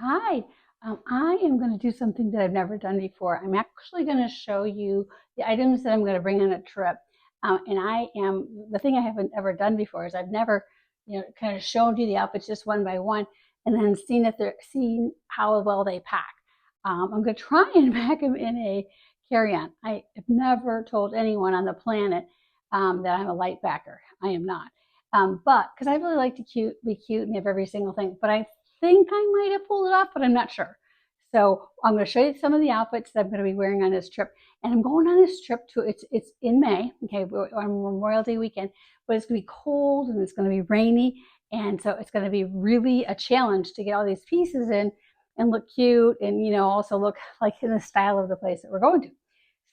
Hi, I am going to do something that I've never done before. I'm actually going to show you the items that I'm going to bring on a trip. The thing I haven't ever done before is I've never, kind of shown you the outfits just one by one and then seen how well they pack. I'm going to try and pack them in a carry-on. I have never told anyone on the planet that I'm a light packer. I am not. But because I really like to be cute and have every single thing, but I think I might have pulled it off, but I'm not sure. So I'm going to show you some of the outfits that I'm going to be wearing on this trip. And I'm going on this trip to it's in May, okay, on Memorial Day weekend, but it's going to be cold and it's going to be rainy, and so it's going to be really a challenge to get all these pieces in and look cute and also look like in the style of the place that we're going to.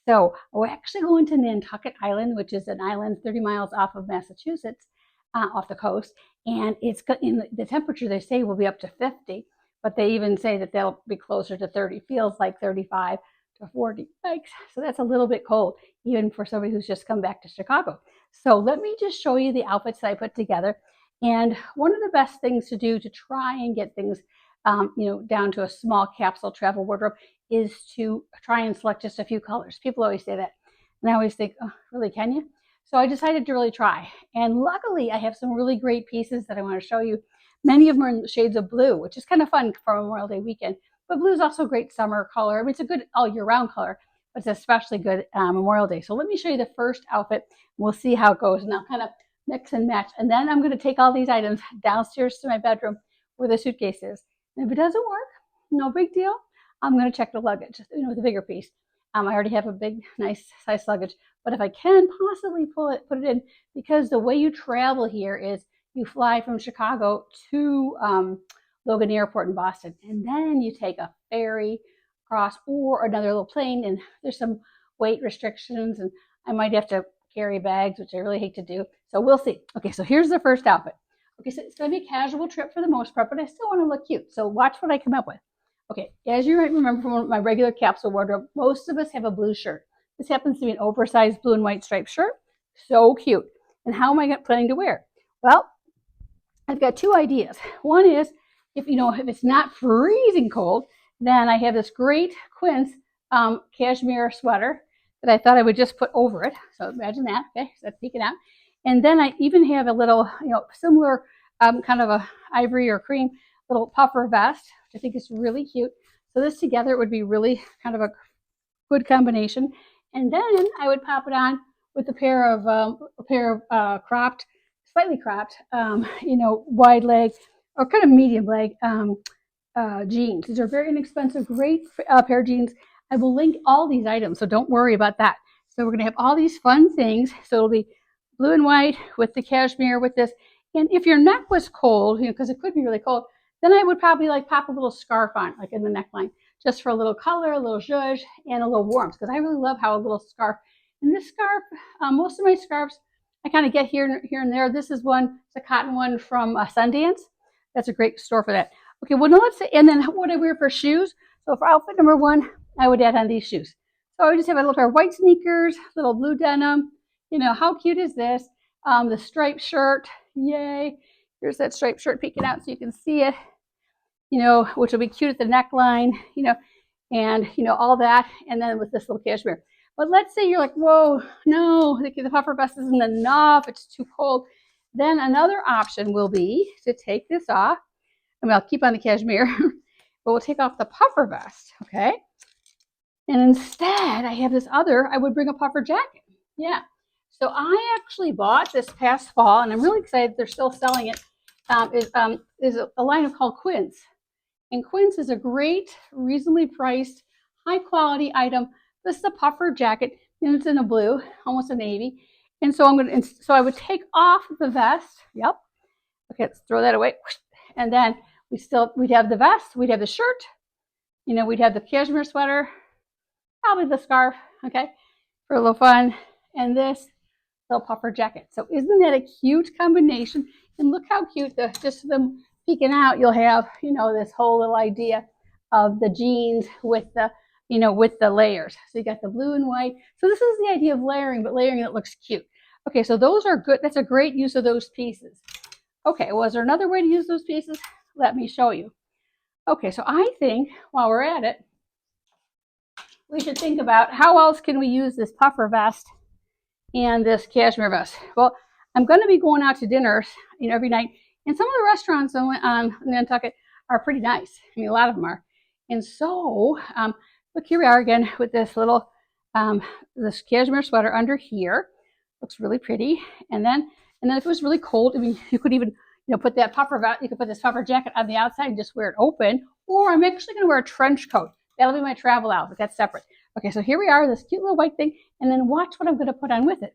So we're actually going to Nantucket Island, which is an island 30 miles off of Massachusetts, off the coast. And it's in the temperature they say will be up to 50, but they even say that they'll be closer to 30. Feels like 35 to 40. So that's a little bit cold, even for somebody who's just come back to Chicago. So let me just show you the outfits that I put together. And one of the best things to do to try and get things, down to a small capsule travel wardrobe is to try and select just a few colors. People always say that. And I always think, oh, really, can you? So I decided to really try. And luckily, I have some really great pieces that I want to show you. Many of them are in shades of blue, which is kind of fun for Memorial Day weekend. But blue is also a great summer color. I mean, it's a good all year round color, but it's especially good Memorial Day. So let me show you the first outfit. We'll see how it goes. And I'll kind of mix and match. And then I'm going to take all these items downstairs to my bedroom where the suitcase is. And if it doesn't work, no big deal. I'm going to check the luggage, the bigger piece. I already have a big, nice size luggage, but if I can possibly put it in, because the way you travel here is you fly from Chicago to Logan Airport in Boston, and then you take a ferry across or another little plane, and there's some weight restrictions, and I might have to carry bags, which I really hate to do. So we'll see. Okay, so here's the first outfit. Okay, so it's going to be a casual trip for the most part, but I still want to look cute. So watch what I come up with. Okay, as you might remember from my regular capsule wardrobe, most of us have a blue shirt. This happens to be an oversized blue and white striped shirt. So cute. And how am I planning to wear? Well, I've got two ideas. One is if it's not freezing cold, then I have this great Quince cashmere sweater that I thought I would just put over it. So imagine that. Okay, so that's peeking out. And then I even have a little, similar kind of a ivory or cream little puffer vest, which I think is really cute. So this together would be really kind of a good combination. And then I would pop it on with a pair of cropped, slightly cropped, wide leg or kind of medium leg jeans. These are very inexpensive, great pair of jeans. I will link all these items, so don't worry about that. So we're going to have all these fun things. So it'll be blue and white with the cashmere with this. And if your neck was cold, because it could be really cold, then I would probably pop a little scarf on, like in the neckline, just for a little color, a little zhuzh, and a little warmth, because I really love how a little scarf. And this scarf, most of my scarves, I kind of get here and there. This is one, it's a cotton one from Sundance. That's a great store for that. Okay, well, now let's say, and then what I wear for shoes. So for outfit number one, I would add on these shoes. So I would just have a little pair of white sneakers, little blue denim. How cute is this? The striped shirt, yay. Here's that striped shirt peeking out so you can see it, which will be cute at the neckline, and, all that. And then with this little cashmere. But let's say you're like, whoa, no, the puffer vest isn't enough. It's too cold. Then another option will be to take this off. I mean, I'll keep on the cashmere, but we'll take off the puffer vest, okay? And instead, I have this other, I would bring a puffer jacket. Yeah. So I actually bought this past fall, and I'm really excited they're still selling it. Is a line called Quince. And Quince is a great, reasonably priced, high quality item. This is a puffer jacket, and it's in a blue, almost a navy. And so I would take off the vest. Yep. Okay, let's throw that away. And then we'd have the vest, we'd have the shirt, we'd have the cashmere sweater, probably the scarf, okay, for a little fun. And this little puffer jacket. So isn't that a cute combination? And look how cute, just them peeking out, you'll have, this whole little idea of the jeans with the, with the layers. So you got the blue and white. So this is the idea of layering, but layering that looks cute. Okay, so those are good. That's a great use of those pieces. Okay, well, is there another way to use those pieces? Let me show you. Okay, so I think while we're at it, we should think about how else can we use this puffer vest and this cashmere vest. Well, I'm going to be going out to dinners, every night, and some of the restaurants on Nantucket are pretty nice. I mean, a lot of them are. And so, look, here we are again with this little this cashmere sweater under here. Looks really pretty. And then if it was really cold, I mean, you could even put that you could put this puffer jacket on the outside and just wear it open. Or I'm actually going to wear a trench coat. That'll be my travel outfit. That's separate. Okay, so here we are, this cute little white thing, and then watch what I'm going to put on with it.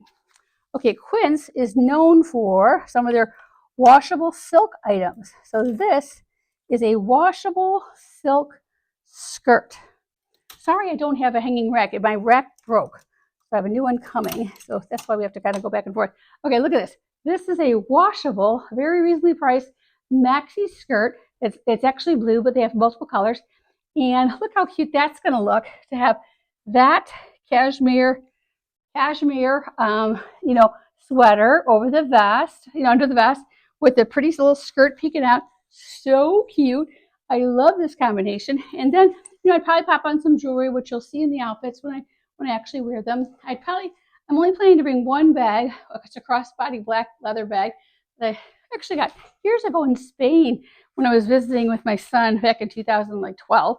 Okay, Quince is known for some of their washable silk items. So this is a washable silk skirt. Sorry, I don't have a hanging rack. My rack broke, so I have a new one coming. So that's why we have to kind of go back and forth. Okay, look at this. This is a washable, very reasonably priced maxi skirt. It's actually blue, but they have multiple colors. And look how cute that's going to look to have that cashmere, sweater over the vest, under the vest with the pretty little skirt peeking out. So cute. I love this combination. And then, I'd probably pop on some jewelry, which you'll see in the outfits when I actually wear them. I'm only planning to bring one bag. It's a crossbody black leather bag that I actually got years ago in Spain when I was visiting with my son back in 2012.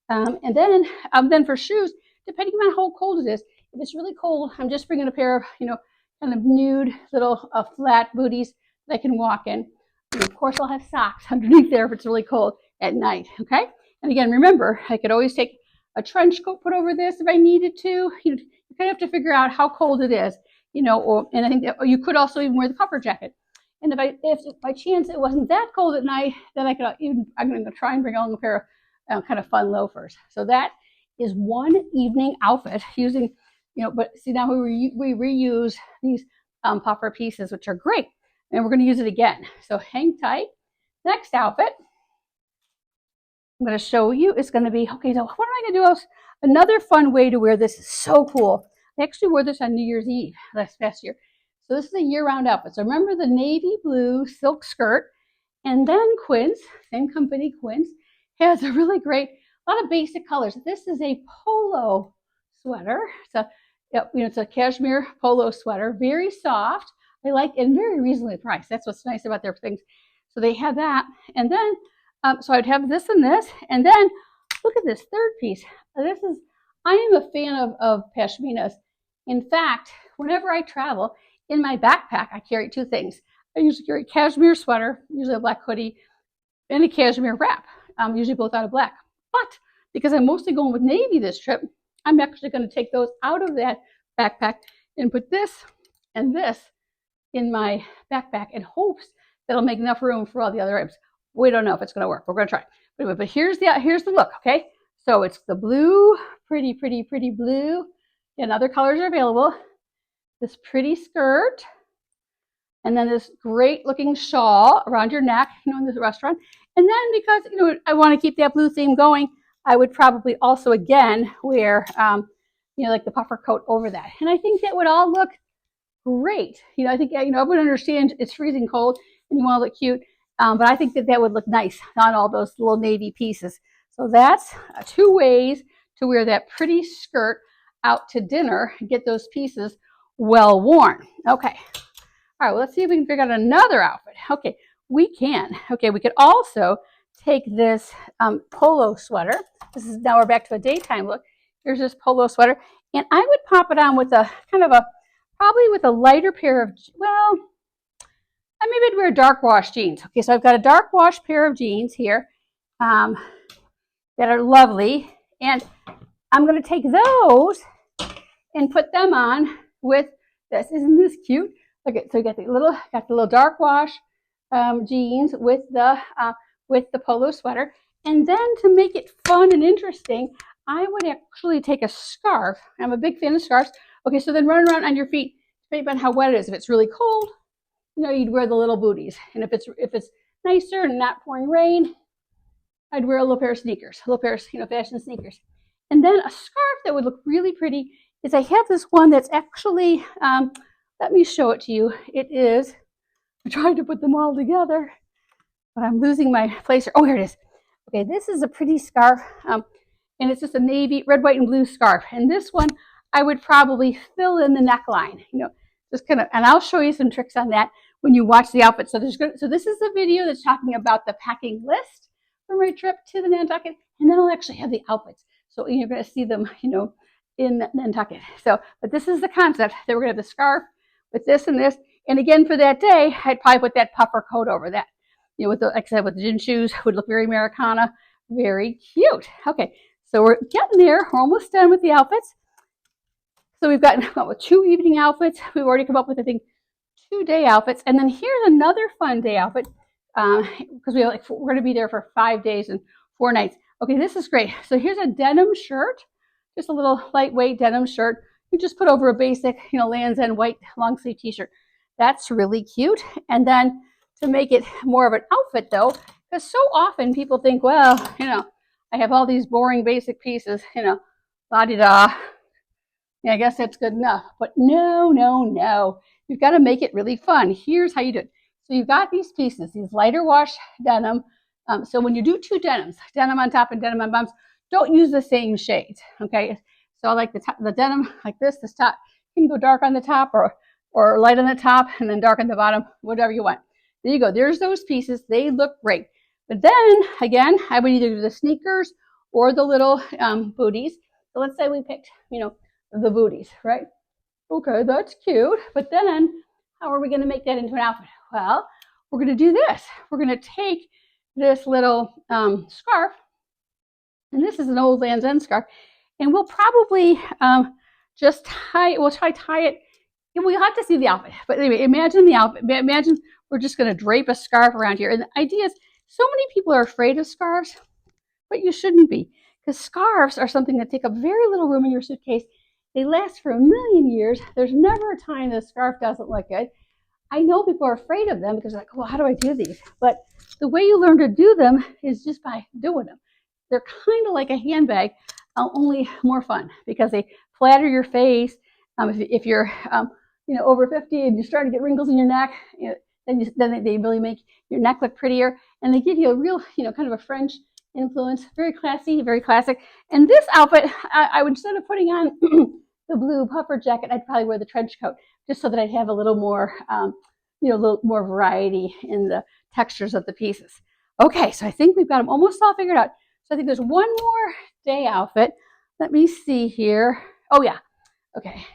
And then for shoes, depending on how cold it is, if it's really cold, I'm just bringing a pair of, kind of nude little flat booties that I can walk in. And of course, I'll have socks underneath there if it's really cold at night, okay? And again, remember, I could always take a trench coat, put over this if I needed to. You kind of have to figure out how cold it is, and I think that you could also even wear the puffer jacket. And if by chance it wasn't that cold at night, then I'm going to try and bring along a pair of kind of fun loafers. So that is one evening outfit using, but see now we reuse these puffer pieces, which are great. And we're going to use it again. So hang tight. Next outfit I'm going to show you is going to be, okay, so what am I going to do else? Another fun way to wear this is so cool. I actually wore this on New Year's Eve last past year. So this is a year-round outfit. So remember the navy blue silk skirt. And then Quince, same company, Quince, has a really great, a lot of basic colors. This is a polo sweater. It's a cashmere polo sweater, very soft. I like and very reasonably priced. That's what's nice about their things. So they have that. And then, so I'd have this and this. And then look at this third piece. I am a fan of pashminas. In fact, whenever I travel, in my backpack, I carry two things. I usually carry a cashmere sweater, usually a black hoodie, and a cashmere wrap, usually both out of black. But because I'm mostly going with navy this trip, I'm actually going to take those out of that backpack and put this and this in my backpack in hopes that it'll make enough room for all the other items. We don't know if it's going to work. We're going to try. But here's the look, okay? So it's the blue, pretty blue. And other colors are available. This pretty skirt. And then this great looking shawl around your neck, in this restaurant. And then because, I want to keep that blue theme going, I would probably also again wear, like the puffer coat over that. And I think that would all look great. I think, I would understand it's freezing cold and you want to look cute. But I think that would look nice on all those little navy pieces. So that's two ways to wear that pretty skirt out to dinner and get those pieces well worn. Okay. All right, well, let's see if we can figure out another outfit. Okay, we can. Okay, we could also take this polo sweater. Now we're back to a daytime look. Here's this polo sweater. And I would pop it on with probably with a lighter pair of, maybe I'd wear dark wash jeans. Okay, so I've got a dark wash pair of jeans here that are lovely. And I'm going to take those and put them on with this. Isn't this cute? Okay, so you got the little dark wash jeans with the polo sweater. And then to make it fun and interesting, I would actually take a scarf. I'm a big fan of scarves. Okay, so then run around on your feet, depending on how wet it is. If it's really cold, you'd wear the little booties. And if it's nicer and not pouring rain, I'd wear a little pair of sneakers, fashion sneakers. And then a scarf that would look really pretty is I have this one that's actually, let me show it to you. It is, I'm trying to put them all together, but I'm losing my place here. Oh, here it is. Okay, this is a pretty scarf, and it's just a navy, red, white, and blue scarf. And this one, I would probably fill in the neckline, just kind of, and I'll show you some tricks on that when you watch the outfit. So so this is a video that's talking about the packing list for my trip to the Nantucket, and then I'll actually have the outfits. So you're going to see them, in Nantucket. So, but this is the concept that we're going to have the scarf with this and this. And again, for that day, I'd probably put that puffer coat over that. With the, like I said, with the gin shoes, would look very Americana, very cute. Okay, so we're getting there. We're almost done with the outfits. So we've got 2 evening outfits. We've already come up with, I think, 2 day outfits. And then here's another fun day outfit because we're going to be there for 5 days and 4 nights. Okay, this is great. So here's a denim shirt, just a little lightweight denim shirt. You just put over a basic, Lands' End white long sleeve t-shirt. That's really cute. And then to make it more of an outfit though, because so often people think, well, I have all these boring basic pieces, la-di-da. Yeah, I guess that's good enough. But no. You've got to make it really fun. Here's how you do it. So you've got these pieces, these lighter wash denim. So when you do 2 denims, denim on top and denim on bottoms, don't use the same shades, okay? So I like the denim like this top. You can go dark on the top or light on the top and then dark on the bottom, whatever you want. There you go. There's those pieces. They look great. But then, again, I would either do the sneakers or the little booties. So let's say we picked, the booties, right? Okay, that's cute. But then, how are we going to make that into an outfit? Well, we're going to do this. We're going to take this little scarf, and this is an old Lands' End scarf, and we'll probably just tie it. We'll try to tie it. And we'll have to see the outfit. But anyway, imagine the outfit. Imagine we're just going to drape a scarf around here. And the idea is, so many people are afraid of scarves, but you shouldn't be. Because scarves are something that take up very little room in your suitcase. They last for a million years. There's never a time the scarf doesn't look good. I know people are afraid of them because they're like, well, how do I do these? But the way you learn to do them is just by doing them. They're kind of like a handbag, only more fun because they flatter your face. If you're over 50 and you're starting to get wrinkles in your neck, then they really make your neck look prettier. And they give you a real, kind of a French influence. Very classy, very classic. And this outfit, I would, instead of putting on the blue puffer jacket, I'd probably wear the trench coat just so that I'd have a little more, a little more variety in the textures of the pieces. Okay, so I think we've got them almost all figured out. So I think there's one more day outfit. Let me see here. Oh, yeah. Okay.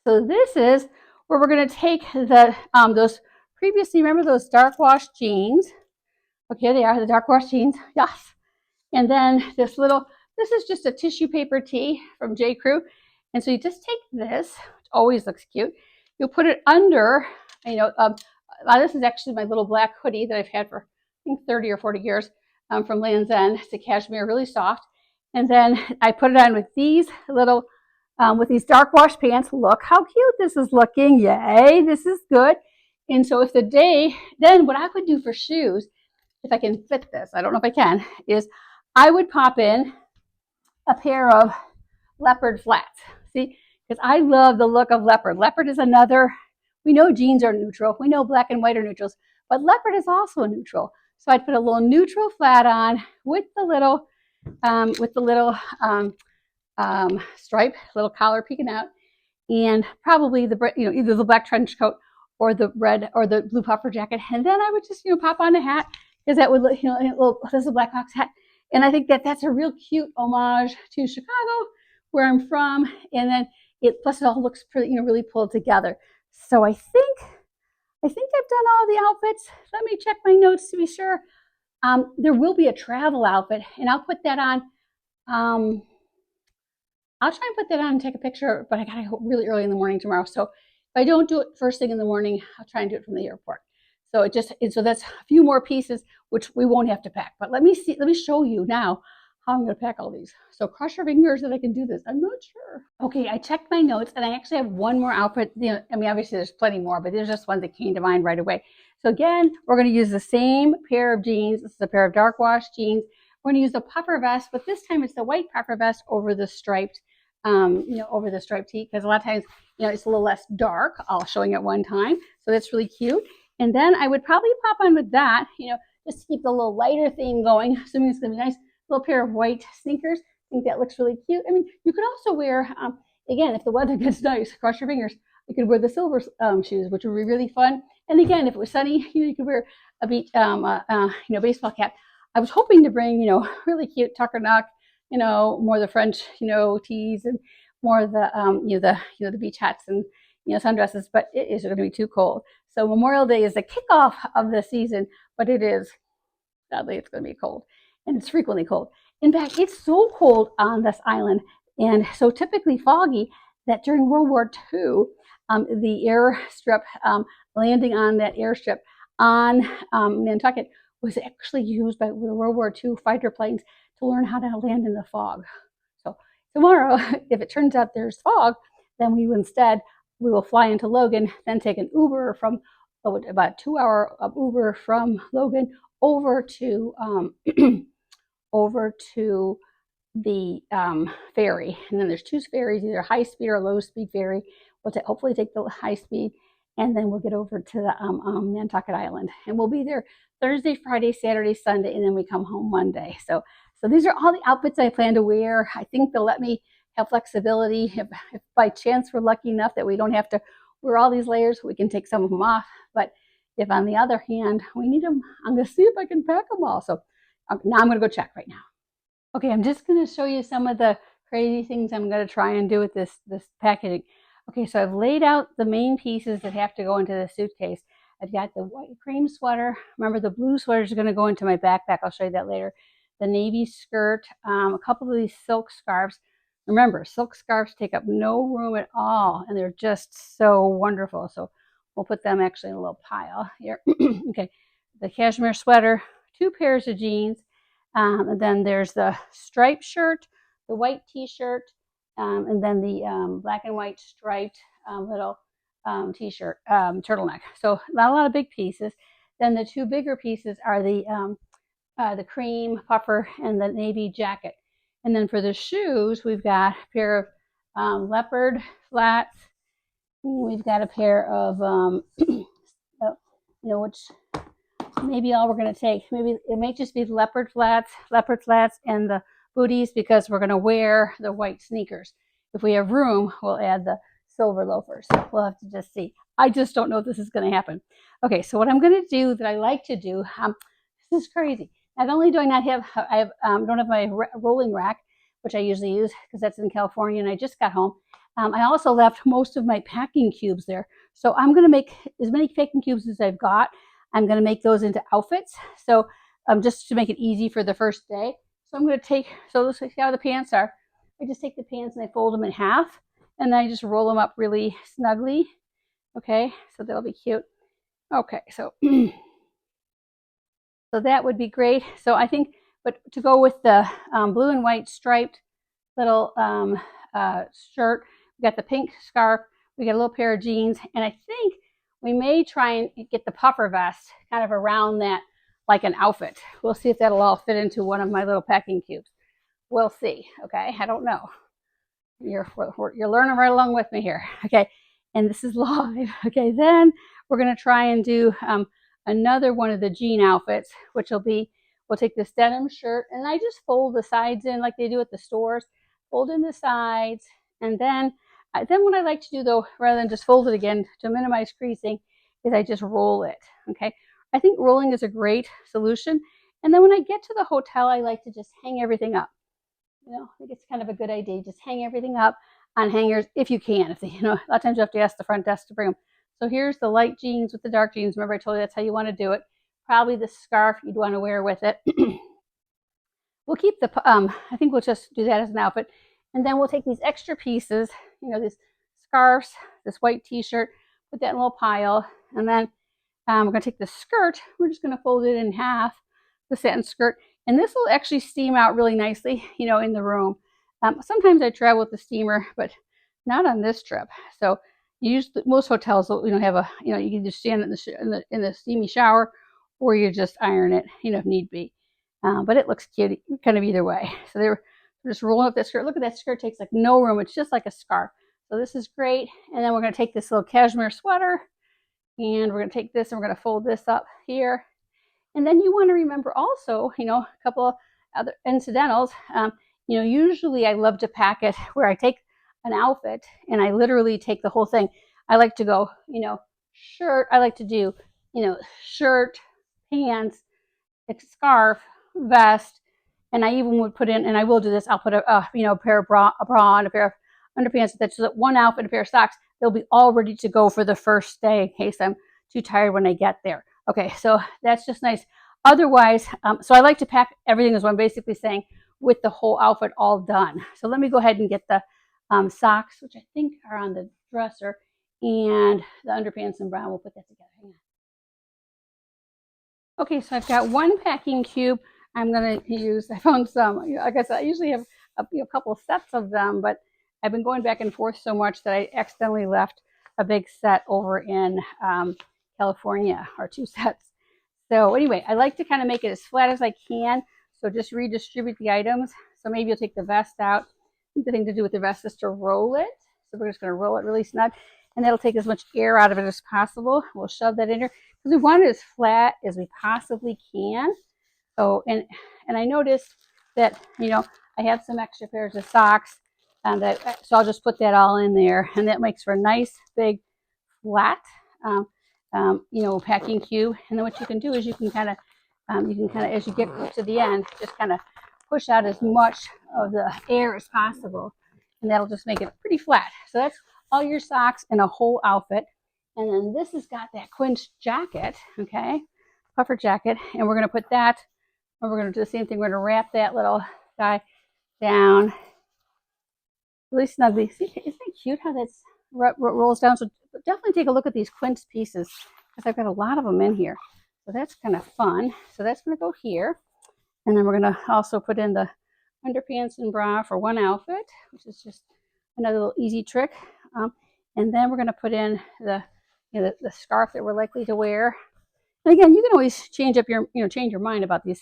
So this is where we're going to take the those previously, remember those dark wash jeans? Okay, here they are, the dark wash jeans. Yes. And then this is just a tissue paper tee from J. Crew. And so you just take this, which always looks cute. You'll put it under, this is actually my little black hoodie that I've had for, I think, 30 or 40 years from Lands' End. It's a cashmere, really soft. And then I put it on with these little, with these dark wash pants. Look how cute this is looking. Yay, this is good. And so if the day, then what I would do for shoes, if I can fit this, I don't know if I can, is I would pop in a pair of leopard flats. See, because I love the look of leopard. Leopard is another, we know jeans are neutral. We know black and white are neutrals, but leopard is also a neutral. So I'd put a little neutral flat on with the little stripe, little collar peeking out, and probably the, either the black trench coat or the red or the blue puffer jacket. And then I would just, pop on a hat, because that would, this is a Blackhawks hat. And I think that that's a real cute homage to Chicago, where I'm from. And then plus it all looks pretty, really pulled together. So I think I've done all the outfits. Let me check my notes to be sure. There will be a travel outfit, and I'll put that on. I'll try and put that on and take a picture, but I gotta go really early in the morning tomorrow. So if I don't do it first thing in the morning, I'll try and do it from the airport. So so that's a few more pieces, which we won't have to pack. But let me show you now how I'm going to pack all these. So cross your fingers that I can do this. I'm not sure. Okay, I checked my notes, and I actually have one more outfit. Obviously there's plenty more, but there's just ones that came to mind right away. So again, we're going to use the same pair of jeans. This is a pair of dark wash jeans. We're going to use the puffer vest, but this time it's the white puffer vest over the striped, over the striped tee, because a lot of times, it's a little less dark. I'll show you at one time. So that's really cute. And then I would probably pop on with that, just to keep the little lighter theme going. Assuming it's going to be nice. Little pair of white sneakers. I think that looks really cute. I mean, you could also wear, again, if the weather gets nice, cross your fingers, you could wear the silver shoes, which would be really fun. And again, if it was sunny, you could wear a beach, baseball cap. I was hoping to bring, really cute tucker knock, more of the French, tees and more of the, the beach hats and, sundresses, but it is going to be too cold. So Memorial Day is the kickoff of the season, but it is, sadly, it's going to be cold, and it's frequently cold. In fact, it's so cold on this island and so typically foggy that during World War II, the airstrip, landing on that airstrip on Nantucket was actually used by the World War II fighter planes to learn how to land in the fog. So tomorrow, if it turns out there's fog, then we will fly into Logan, then take an Uber from about 2-hour Uber from Logan over to the ferry. And then there's 2 ferries, either high speed or low speed ferry. We'll hopefully take the high speed, and then we'll get over to the Nantucket Island, and we'll be there Thursday, Friday, Saturday, Sunday, and then we come home Monday. So these are all the outfits I plan to wear. I think they'll let me have flexibility. If by chance we're lucky enough that we don't have to wear all these layers, we can take some of them off. But if on the other hand we need them, I'm going to see if I can pack them all. So now I'm going to go check right now. Okay, I'm just going to show you some of the crazy things I'm going to try and do with this packaging. Okay, so I've laid out the main pieces that have to go into the suitcase. I've got the white cream sweater. Remember, the blue sweater is going to go into my backpack. I'll show you that later. The navy skirt, a couple of these silk scarves. Remember, silk scarves take up no room at all, and they're just so wonderful. So we'll put them actually in a little pile here. Okay, the cashmere sweater, 2 pairs of jeans, and then there's the striped shirt, the white t-shirt, and then the black and white striped little t-shirt, turtleneck. So not a lot of big pieces. Then the 2 bigger pieces are the cream puffer and the navy jacket. And then for the shoes, we've got a pair of leopard flats. We've got a pair of, which maybe all we're going to take. Maybe it may just be leopard flats, and the booties, because we're going to wear the white sneakers. If we have room, we'll add the silver loafers. We'll have to just see. I just don't know if this is going to happen. Okay, so what I'm going to do that I like to do, this is crazy. Not only do I not have, don't have my rolling rack, which I usually use because that's in California and I just got home. I also left most of my packing cubes there. So I'm going to make as many packing cubes as I've got. I'm going to make those into outfits. So just to make it easy for the first day. So I'm going to take, so let's see how the pants are. I just take the pants and I fold them in half, and then I just roll them up really snugly. Okay, so that'll be cute. Okay, so so that would be great. So I think, but to go with the blue and white striped little shirt, we got the pink scarf, we got a little pair of jeans, and I think we may try and get the puffer vest kind of around that like an outfit. We'll see if that'll all fit into one of my little packing cubes. We'll see, okay? I don't know. You're learning right along with me here, okay? And this is live, okay? Then we're gonna try and do another one of the jean outfits, which will be, we'll take this denim shirt, and I just fold the sides in like they do at the stores, fold in the sides, and then what I like to do though, rather than just fold it again to minimize creasing, is I just roll it, okay? I think rolling is a great solution. And then when I get to the hotel, I like to just hang everything up. I think it's kind of a good idea. Just hang everything up on hangers if you can. If a lot of times you have to ask the front desk to bring them. So here's the light jeans with the dark jeans. Remember I told you that's how you want to do it. Probably the scarf you'd want to wear with it. We'll keep the, I think we'll just do that as an outfit. And then we'll take these extra pieces, these scarves, this white t-shirt, put that in a little pile. And then we're going to take the skirt. We're just going to fold it in half, the satin skirt. And this will actually steam out really nicely, in the room. Sometimes I travel with the steamer, but not on this trip. So most hotels will, have a, you can just stand in the steamy shower, or you just iron it, if need be. But it looks cute, kind of either way. So they're just rolling up that skirt. Look at that skirt, takes like no room. It's just like a scarf. So this is great. And then we're going to take this little cashmere sweater, and we're going to take this and we're going to fold this up here. And then you want to remember also, a couple of other incidentals. Usually I love to pack it where I take an outfit and I literally take the whole thing. I like to go, shirt. I like to do, shirt, pants, a scarf, vest, and I even would put in, and I will do this. I'll put a pair of a bra and a pair of underpants. That's so that one outfit, a pair of socks. They'll be all ready to go for the first day in case I'm too tired when I get there. Okay, so that's just nice. Otherwise, so I like to pack everything, is what I'm basically saying, with the whole outfit all done. So let me go ahead and get the socks, which I think are on the dresser, and the underpants and bra. We'll put that together. Hang on. Okay, so I've got one packing cube. I'm going to use, I found some, like I said, I usually have a couple of sets of them, but I've been going back and forth so much that I accidentally left a big set over in California, or 2 sets. So anyway, I like to kind of make it as flat as I can. So just redistribute the items. So maybe you'll take the vest out. I think the thing to do with the vest is to roll it. So we're just going to roll it really snug, and that'll take as much air out of it as possible. We'll shove that in here because we want it as flat as we possibly can. Oh, and I noticed that, I have some extra pairs of socks, so I'll just put that all in there, and that makes for a nice big flat, packing cube. And then what you can do is you can kind of, as you get to the end, just kind of push out as much of the air as possible, and that'll just make it pretty flat. So that's all your socks in a whole outfit. And then this has got that quince jacket, okay, puffer jacket, and we're going to put that. And we're going to do the same thing. We're going to wrap that little guy down really snugly. See, isn't that cute how that's rolls down? So definitely take a look at these quince pieces because I've got a lot of them in here. So that's kind of fun. So that's going to go here. And then we're going to also put in the underpants and bra for one outfit, which is just another little easy trick. And then we're going to put in the scarf that we're likely to wear. And again, you can always change up your mind about these,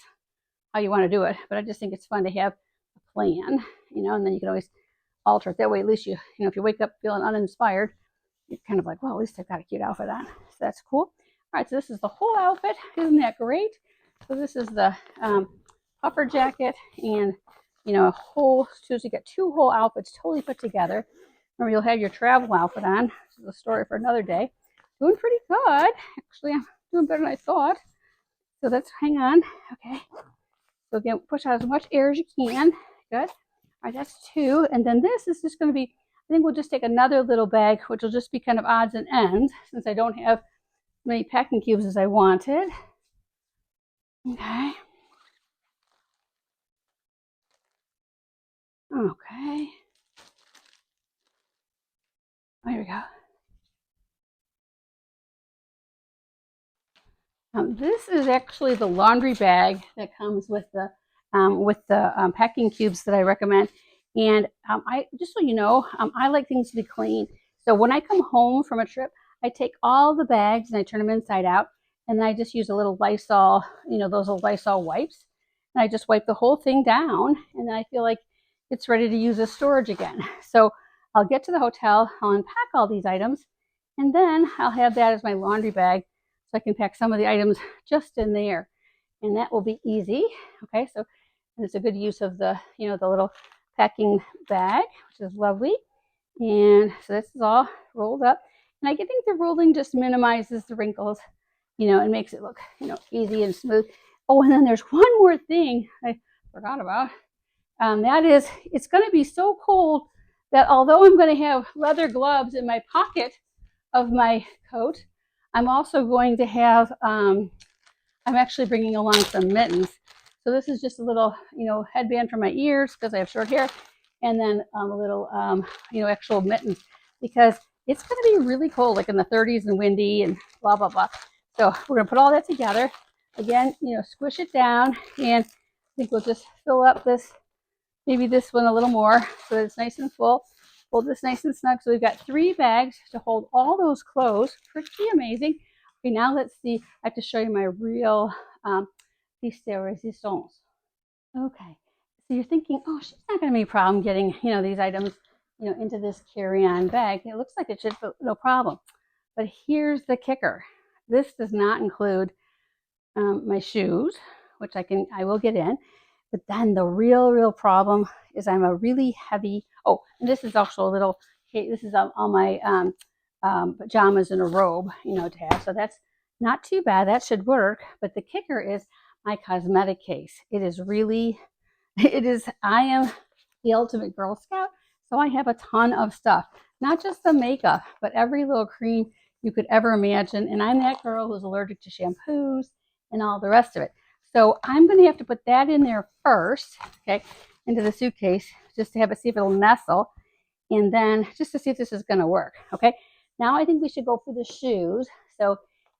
how you want to do it, but I just think it's fun to have a plan, and then you can always alter it. That way, at least if you wake up feeling uninspired, you're kind of like, well, at least I've got a cute outfit on. So that's cool. All right, so this is the whole outfit. Isn't that great? So this is the puffer jacket, and a whole, so you get 2 whole outfits totally put together. Or you'll have your travel outfit on. This is a story for another day. Doing pretty good. Actually, I'm doing better than I thought. So let's hang on. Okay. So again, push out as much air as you can. Good. All right, that's 2. And then this is just going to be, I think we'll just take another little bag, which will just be kind of odds and ends, since I don't have as many packing cubes as I wanted. Okay. Okay. There we go. This is actually the laundry bag that comes with the packing cubes that I recommend. And I just so you know, I like things to be clean. So when I come home from a trip, I take all the bags and I turn them inside out, and then I just use a little Lysol, those little Lysol wipes, and I just wipe the whole thing down, and then I feel like it's ready to use as storage again. So I'll get to the hotel, I'll unpack all these items, and then I'll have that as my laundry bag, so I can pack some of the items just in there, and that will be easy. Okay, so it's a good use of the the little packing bag, which is lovely. And so this is all rolled up, and I think the rolling just minimizes the wrinkles, and makes it look easy and smooth. Oh, and then there's one more thing I forgot about. That is, it's going to be so cold that although I'm going to have leather gloves in my pocket of my coat, I'm also going to have, I'm actually bringing along some mittens. So this is just a little, headband for my ears because I have short hair, and then a little, actual mittens, because it's going to be really cold, like in the 30s and windy and blah, blah, blah. So we're going to put all that together. Again, squish it down, and I think we'll just fill up this, maybe this one a little more so it's nice and full. Hold this nice and snug. So we've got 3 bags to hold all those clothes. Pretty amazing. Okay, now let's see. I have to show you my real piece de resistance. Okay, so you're thinking, oh, she's not going to be a problem getting, these items, into this carry-on bag. It looks like it should, but no problem. But here's the kicker. This does not include my shoes, which I will get in. But then the real problem is I'm a really heavy, oh, and this is also a little, okay, this is all my pajamas and a robe, to have. So that's not too bad. That should work. But the kicker is my cosmetic case. It is really, I am the ultimate Girl Scout. So I have a ton of stuff, not just the makeup, but every little cream you could ever imagine. And I'm that girl who's allergic to shampoos and all the rest of it. So I'm going to have to put that in there first, okay, into the suitcase, just to see if it'll nestle, and then just to see if this is going to work, okay. Now I think we should go for the shoes. So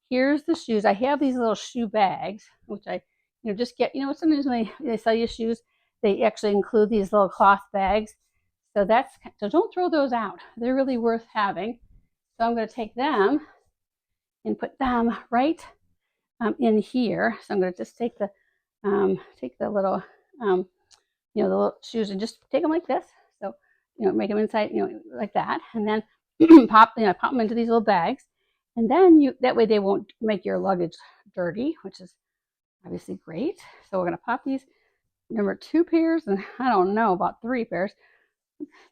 here's the shoes. I have these little shoe bags, which I, just get, sometimes when they sell you shoes, they actually include these little cloth bags. So don't throw those out. They're really worth having. So I'm going to take them and put them right in here. So I'm going to just take the little the little shoes and just take them like this. So make them inside like that, and then pop them into these little bags, and then that way they won't make your luggage dirty, which is obviously great. So we're going to pop these number 2 pairs, and I don't know about 3 pairs.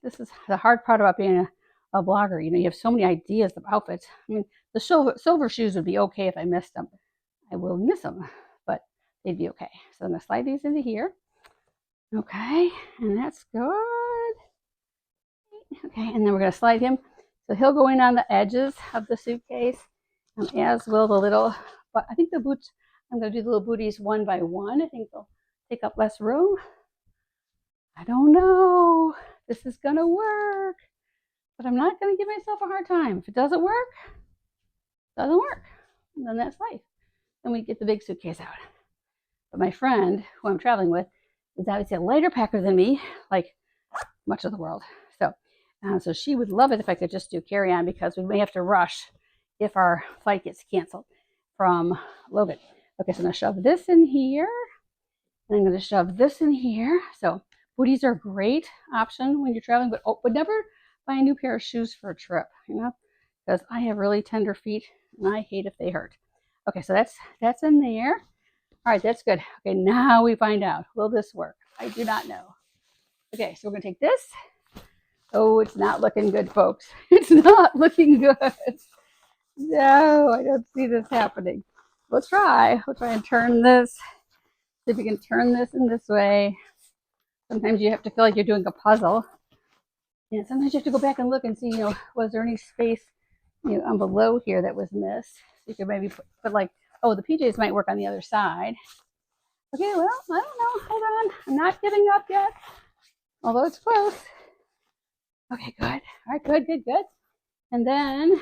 This is the hard part about being a blogger. You have so many ideas of outfits. I mean, the silver shoes would be okay if I missed them. I will miss them, but they'd be okay. So I'm going to slide these into here. Okay, and that's good. Okay, and then we're going to slide him. So he'll go in on the edges of the suitcase, as will the little, but I think the boots, I'm going to do the little booties one by one. I think they'll take up less room. I don't know. This is going to work, but I'm not going to give myself a hard time. If it doesn't work, it doesn't work. And then that's life. Then we get the big suitcase out. But my friend, who I'm traveling with, is obviously a lighter packer than me, like much of the world. So she would love it if I could just do carry-on, because we may have to rush if our flight gets canceled from Logan. Okay, so I'm going to shove this in here, and I'm going to shove this in here. So booties are a great option when you're traveling, but never buy a new pair of shoes for a trip, because I have really tender feet, and I hate if they hurt. Okay, so that's in there. All right, that's good. Okay, now we find out, will this work? I do not know. Okay, so we're going to take this. Oh, it's not looking good, folks. It's not looking good. No, I don't see this happening. We'll try. We'll try and turn this. See if we can turn this in this way. Sometimes you have to feel like you're doing a puzzle. And sometimes you have to go back and look and see, was there any space, on below here that was missed? So you could maybe put like, oh, the PJs might work on the other side. Okay, well, I don't know. Hold on. I'm not giving up yet, although it's close. Okay, good. All right, good. And then,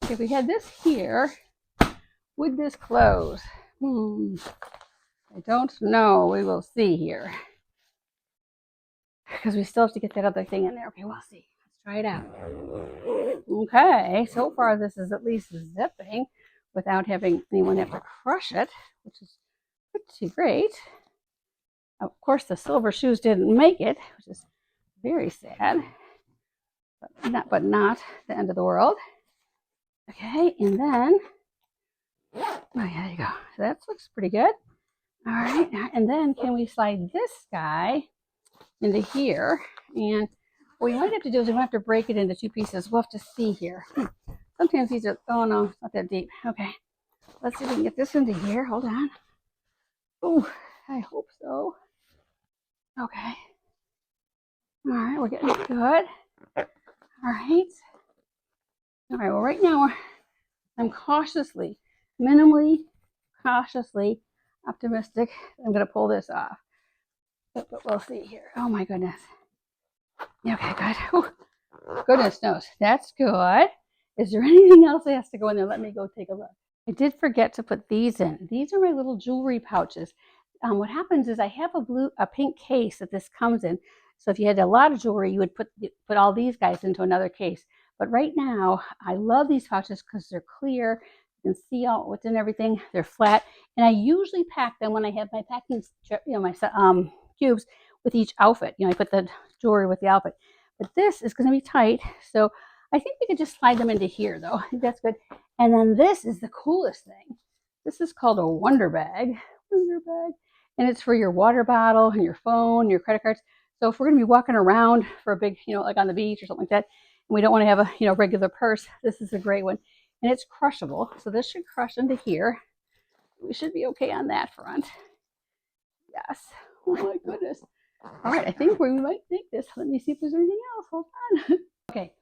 if we had this here, would this close? I don't know. We will see here. Because we still have to get that other thing in there. Okay, we'll see. Let's try it out. Okay, so far this is at least zipping without having anyone have to crush it, which is pretty great. Of course, the silver shoes didn't make it, which is very sad, but not the end of the world. Okay, and then, oh yeah, there you go. So that looks pretty good. All right, and then can we slide this guy into here? And what we might have to do is we might have to break it into 2 pieces. We'll have to see here. Sometimes these are, oh no, it's not that deep. Okay, let's see if we can get this into here. Hold on. Oh, I hope so. Okay. All right, we're getting good. All right. All right, well, right now I'm minimally cautiously optimistic I'm going to pull this off. But we'll see here. Oh my goodness. Okay, good. Whew. Goodness knows. That's good. Is there anything else that has to go in there? Let me go take a look. I did forget to put these in. These are my little jewelry pouches. What happens is I have a pink case that this comes in. So if you had a lot of jewelry, you would put all these guys into another case. But right now, I love these pouches because they're clear. You can see all what's in everything. They're flat, and I usually pack them when I have my packing, my cubes with each outfit. I put the jewelry with the outfit. But this is going to be tight, so I think we could just slide them into here, though. I think that's good. And then this is the coolest thing. This is called a Wonder Bag. Wonder Bag. And it's for your water bottle and your phone, your credit cards. So if we're going to be walking around for a big, like on the beach or something like that, and we don't want to have a, regular purse, this is a great one. And it's crushable. So this should crush into here. We should be okay on that front. Yes. Oh my goodness. All right, I think we might make this. Let me see if there's anything else. Hold on. Okay.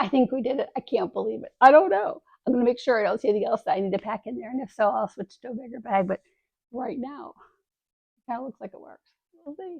I think we did it. I can't believe it. I don't know. I'm going to make sure I don't see anything else that I need to pack in there. And if so, I'll switch to a bigger bag. But right now, it kind of looks like it works. We'll see.